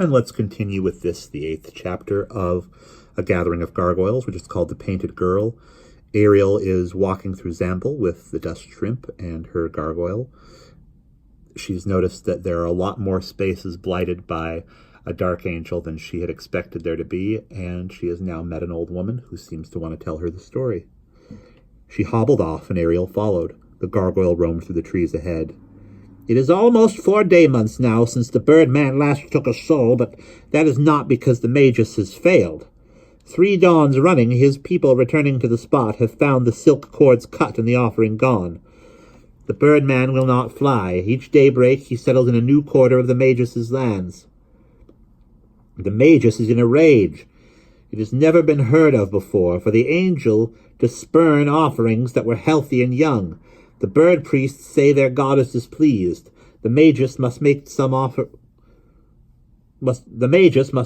And let's continue with this, the 8th chapter of A Gathering of Gargoyles, which is called The Painted Girl. Ariel is walking through Zamble with the dust shrimp and her gargoyle. She's noticed that there are a lot more spaces blighted by a dark angel than she had expected there to be, and she has now met an old woman who seems to want to tell her the story. She hobbled off, and Ariel followed. The gargoyle roamed through the trees ahead. "It is almost 4 day months now since the Birdman last took a soul, but that is not because the Magus has failed. 3 dawns running, his people returning to the spot have found the silk cords cut and the offering gone. The Birdman will not fly. Each daybreak he settles in a new quarter of the Magus' lands. The Magus is in a rage. It has never been heard of before, for the angel to spurn offerings that were healthy and young. The bird priests say their goddess is pleased. The Magus must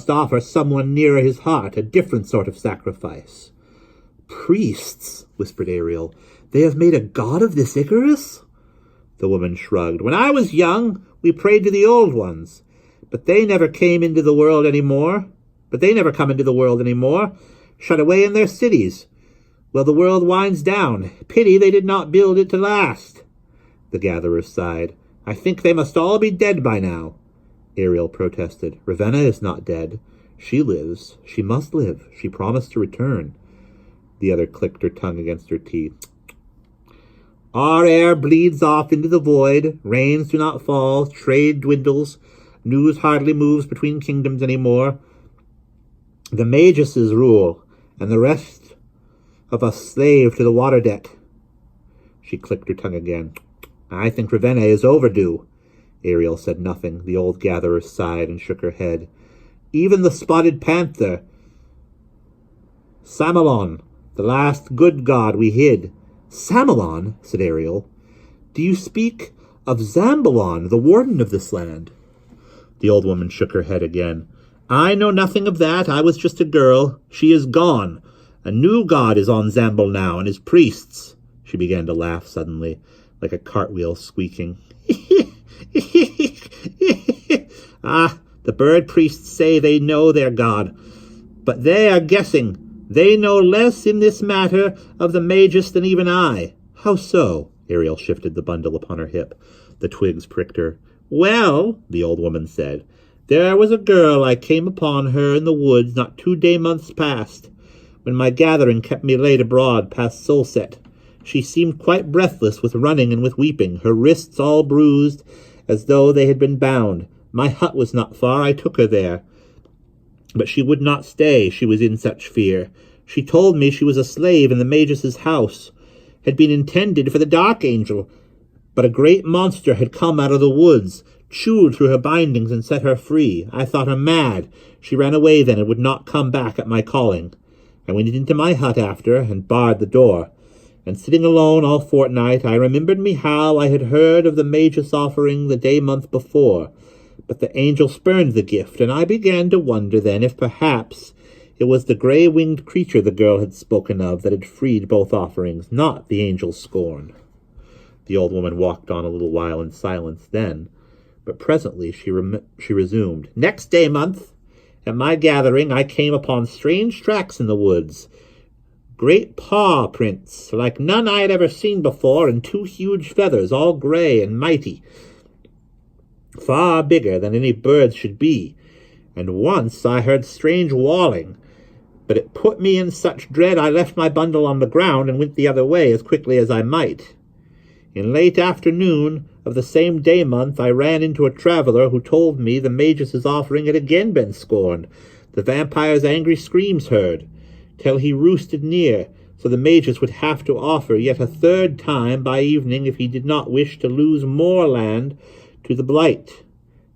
offer someone nearer his heart, a different sort of sacrifice." "Priests," whispered Ariel. "They have made a god of this Icarus?" The woman shrugged. "When I was young, we prayed to the old ones, but they never come into the world anymore. Shut away in their cities. Well, the world winds down. Pity they did not build it to last." The gatherer sighed. "I think they must all be dead by now." Ariel protested. "Ravenna is not dead. She lives. She must live. She promised to return." The other clicked her tongue against her teeth. "Our air bleeds off into the void. Rains do not fall. Trade dwindles. News hardly moves between kingdoms anymore. The Maguses rule, and the rest of us slave to the water debt." She clicked her tongue again. "I think Ravenna is overdue." Ariel said nothing. The old gatherer sighed and shook her head. "Even the spotted panther, Samalon, the last good god we hid." "Samalon?" said Ariel. "Do you speak of Zambalon, the warden of this land?" The old woman shook her head again. "I know nothing of that. I was just a girl. She is gone. A new god is on Zamble now, and his priests." She began to laugh suddenly, like a cartwheel squeaking. "Ah, the bird priests say they know their god, but they are guessing. They know less in this matter of the Magus than even I." "How so?" Ariel shifted the bundle upon her hip. The twigs pricked her. "Well," the old woman said, "there was a girl I came upon her in the woods not 2 day months past, when my gathering kept me late abroad past sunset. She seemed quite breathless with running and with weeping, her wrists all bruised, as though they had been bound. My hut was not far. I took her there, but she would not stay. She was in such fear. She told me she was a slave in the Magus' house, had been intended for the dark angel, but a great monster had come out of the woods, chewed through her bindings and set her free. I thought her mad. She ran away then and would not come back at my calling. I went into my hut after, and barred the door. And sitting alone all fortnight, I remembered me how I had heard of the Magus offering the day month before. But the angel spurned the gift, and I began to wonder then if perhaps it was the grey-winged creature the girl had spoken of that had freed both offerings, not the angel's scorn." The old woman walked on a little while in silence then, but presently she resumed. "Next day month, at my gathering, I came upon strange tracks in the woods. Great paw prints, like none I had ever seen before, and 2 huge feathers, all grey and mighty, far bigger than any birds should be. And once I heard strange wailing, but it put me in such dread I left my bundle on the ground and went the other way as quickly as I might. In late afternoon of the same day month, I ran into a traveller who told me the Magus' offering had again been scorned. The vampire's angry screams heard, till he roosted near, so the Magus would have to offer yet a 3rd time by evening if he did not wish to lose more land to the blight.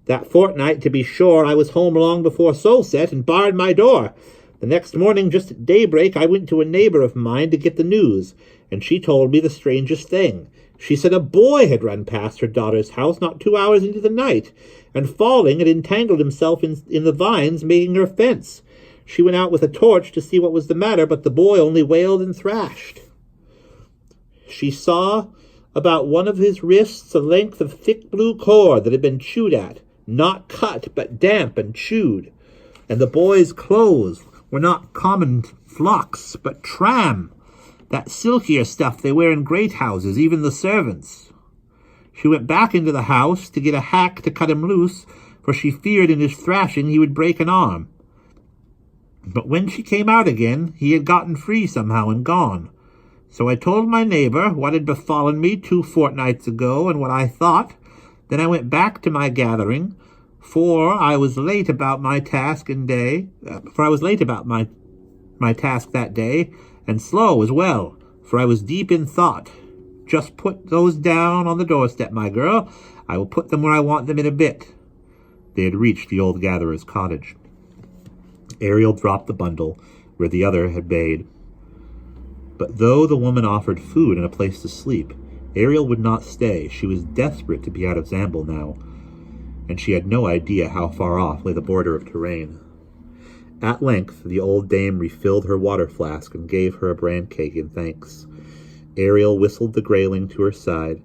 That fortnight, to be sure, I was home long before sunset and barred my door. The next morning, just at daybreak, I went to a neighbour of mine to get the news, and she told me the strangest thing. She said a boy had run past her daughter's house not 2 hours into the night, and falling had entangled himself in the vines, making her fence. She went out with a torch to see what was the matter, but the boy only wailed and thrashed. She saw about one of his wrists a length of thick blue cord that had been chewed at. not cut, but damp and chewed. And the boys' clothes were not common flocks, but tram, that silkier stuff they wear in great houses, even the servants. She went back into the house to get a hack to cut him loose, for she feared in his thrashing he would break an arm. But when she came out again, he had gotten free somehow and gone. So I told my neighbor what had befallen me 2 fortnights ago and what I thought. Then I went back to my gathering, for I was late about my task that day, and slow as well, for I was deep in thought. Just put those down on the doorstep, my girl. I will put them where I want them in a bit. They had reached the old gatherer's cottage. Ariel dropped the bundle where the other had bayed. But though the woman offered food and a place to sleep, Ariel would not stay. She was desperate to be out of Zamble now, and she had no idea how far off lay the border of terrain. At length the old dame refilled her water flask and gave her a bran cake in thanks. Ariel whistled the grayling to her side,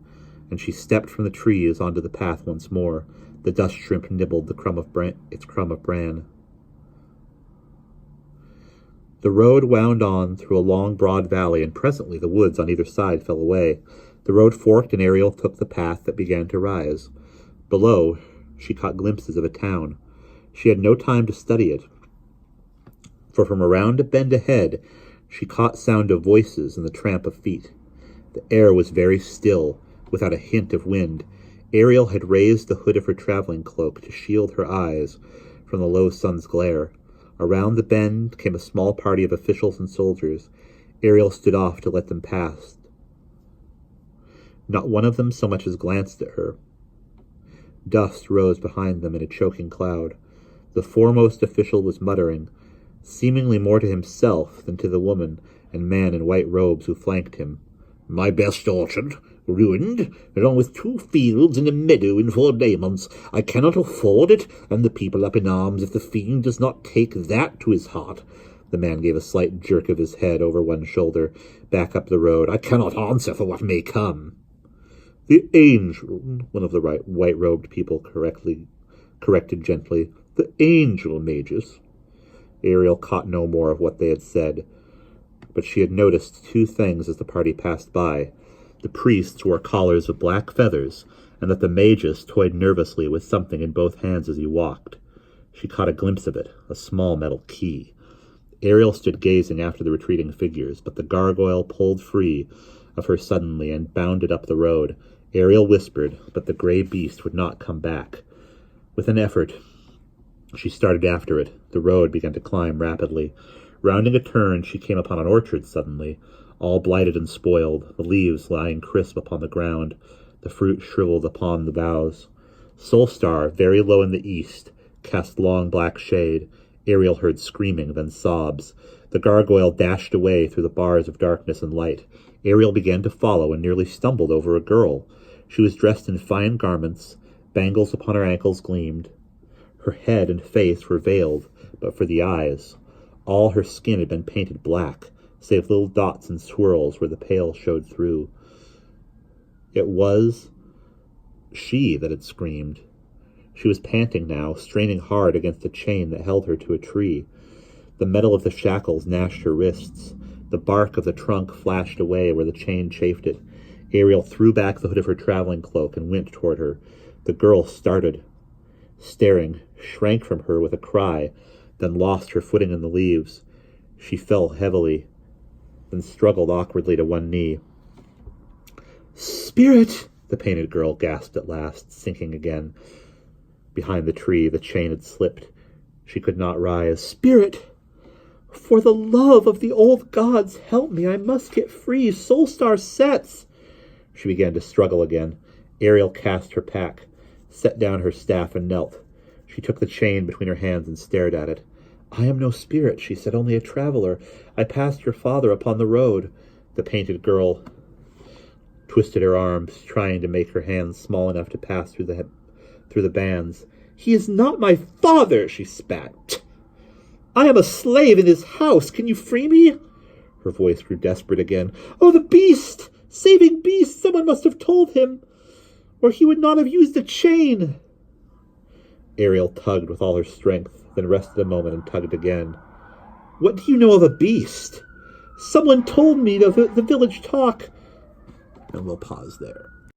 and she stepped from the trees onto the path once more. The dust shrimp nibbled its crumb of bran. The road wound on through a long, broad valley, and presently the woods on either side fell away. The road forked, and Ariel took the path that began to rise. Below, she caught glimpses of a town. She had no time to study it, for from around a bend ahead she caught sound of voices and the tramp of feet. The air was very still, without a hint of wind. Ariel had raised the hood of her traveling cloak to shield her eyes from the low sun's glare. Around the bend came a small party of officials and soldiers. Ariel stood off to let them pass. Not one of them so much as glanced at her. Dust rose behind them in a choking cloud. The foremost official was muttering, seemingly more to himself than to the woman and man in white robes who flanked him. "My best orchard, ruined, along with 2 fields and a meadow in 4 months. I cannot afford it, and the people up in arms if the fiend does not take that to his heart." The man gave a slight jerk of his head over one shoulder, back up the road. "I cannot answer for what may come." "The angel," one of the white-robed people corrected gently. "The angel, Magus." Ariel caught no more of what they had said, but she had noticed 2 things as the party passed by. The priests wore collars of black feathers, and that the Magus toyed nervously with something in both hands as he walked. She caught a glimpse of it, a small metal key. Ariel stood gazing after the retreating figures, but the gargoyle pulled free of her suddenly and bounded up the road. Ariel whispered, but the gray beast would not come back. With an effort, she started after it. The road began to climb rapidly. Rounding a turn, she came upon an orchard suddenly, all blighted and spoiled, the leaves lying crisp upon the ground, the fruit shriveled upon the boughs. Solstar, very low in the east, cast long black shade. Ariel heard screaming, then sobs. The gargoyle dashed away through the bars of darkness and light. Ariel began to follow and nearly stumbled over a girl. She was dressed in fine garments. Bangles upon her ankles gleamed. Her head and face were veiled, but for the eyes. All her skin had been painted black, save little dots and swirls where the pale showed through. It was she that had screamed. She was panting now, straining hard against a chain that held her to a tree. The metal of the shackles gnashed her wrists. The bark of the trunk flashed away where the chain chafed it. Ariel threw back the hood of her traveling cloak and went toward her. The girl started, staring, shrank from her with a cry, then lost her footing in the leaves. She fell heavily, then struggled awkwardly to one knee. "Spirit!" the painted girl gasped at last, sinking again. Behind the tree, the chain had slipped. She could not rise. "Spirit! For the love of the old gods, help me! I must get free! Solstar sets!" She began to struggle again. Ariel cast her pack, set down her staff, and knelt. She took the chain between her hands and stared at it. "I am no spirit," she said, "only a traveler. I passed your father upon the road." The painted girl twisted her arms, trying to make her hands small enough to pass through the bands. "He is not my father," she spat. "I am a slave in his house. Can you free me?" Her voice grew desperate again. "Oh, the beast! Saving beast! Someone must have told him, or he would not have used a chain." Ariel tugged with all her strength, then rested a moment and tugged again. What do you know of a beast? Someone told me of the village talk. And we'll pause there.